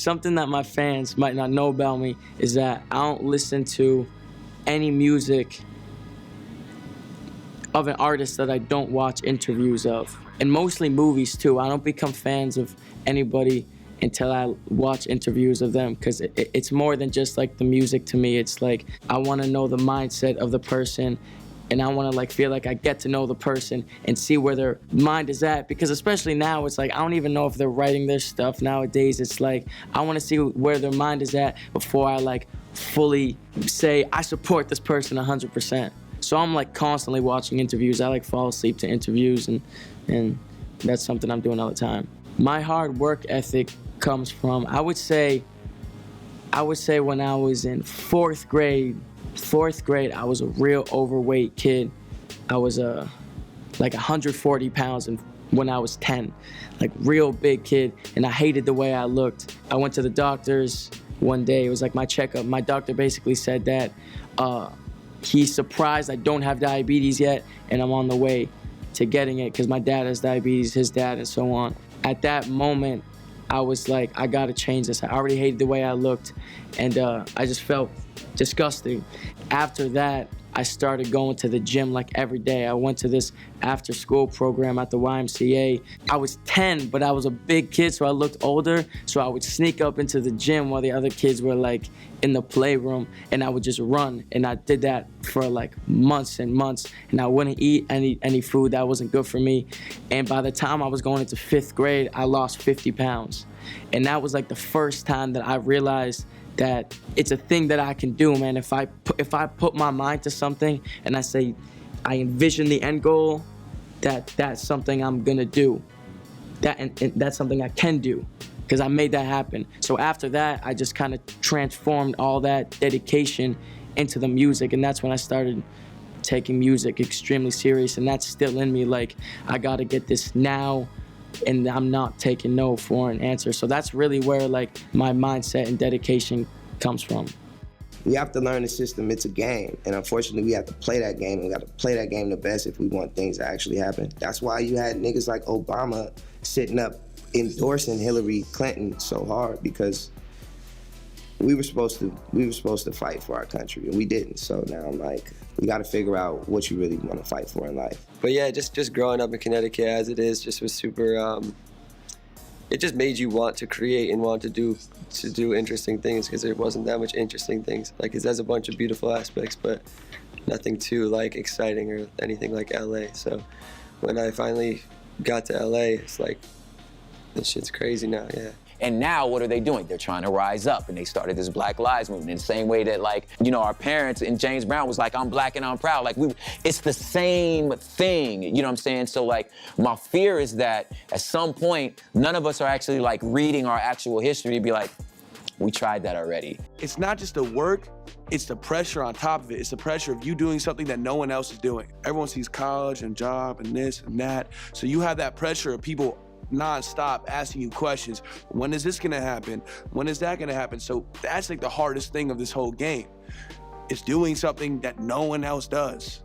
something that my fans might not know about me is that I don't listen to any music of an artist that I don't watch interviews of. And mostly movies too. I don't become fans of anybody until I watch interviews of them, because it's more than just like the music to me. It's like I want to know the mindset of the person, and I want to like feel like I get to know the person and see where their mind is at, because especially now it's like I don't even know if they're writing their stuff nowadays. It's like I want to see where their mind is at before I like fully say I support this person 100%. So I'm like constantly watching interviews. I like fall asleep to interviews, and that's something I'm doing all the time. My hard work ethic comes from, I would say when I was in fourth grade, I was a real overweight kid. I was like 140 pounds when I was 10, like real big kid, and I hated the way I looked. I went to the doctors one day. It was like my checkup. My doctor basically said that he's surprised I don't have diabetes yet, and I'm on the way to getting it because my dad has diabetes, his dad, and so on. At that moment, I was like, I gotta change this. I already hated the way I looked, and I just felt disgusting. After that, I started going to the gym like every day. I went to this after school program at the YMCA. I was 10, but I was a big kid, so I looked older. So I would sneak up into the gym while the other kids were like in the playroom, and I would just run. And I did that for like months and months, and I wouldn't eat any food that wasn't good for me. And by the time I was going into 5th grade, I lost 50 pounds. And that was like the first time that I realized that it's a thing that I can do, man. If I put my mind to something and I say, I envision the end goal, that's something I'm gonna do. And that's something I can do, because I made that happen. So after that, I just kind of transformed all that dedication into the music, and that's when I started taking music extremely serious, and that's still in me. Like, I gotta get this now, and I'm not taking no for an answer. So that's really where like my mindset and dedication comes from. We have to learn the system. It's a game, and unfortunately we have to play that game, and we got to play that game the best if we want things to actually happen. That's why you had niggas like Obama sitting up endorsing Hillary Clinton so hard, because we were supposed to fight for our country, and we didn't. So now I'm like, we got to figure out what you really want to fight for in life. But yeah, just growing up in Connecticut as it is just was super, it just made you want to create and want to do interesting things, because there wasn't that much interesting things. Like, it has a bunch of beautiful aspects, but nothing too like exciting or anything like LA. So when I finally got to LA, it's like, this shit's crazy now, yeah. And now what are they doing? They're trying to rise up, and they started this Black Lives Movement in the same way that, like, you know, our parents and James Brown was like, I'm black and I'm proud. Like, it's the same thing, you know what I'm saying? So like, my fear is that at some point, none of us are actually like reading our actual history to be like, we tried that already. It's not just the work, it's the pressure on top of it. It's the pressure of you doing something that no one else is doing. Everyone sees college and job and this and that. So you have that pressure of people non-stop asking you questions. When is this gonna happen? When is that gonna happen? So that's like the hardest thing of this whole game. It's doing something that no one else does.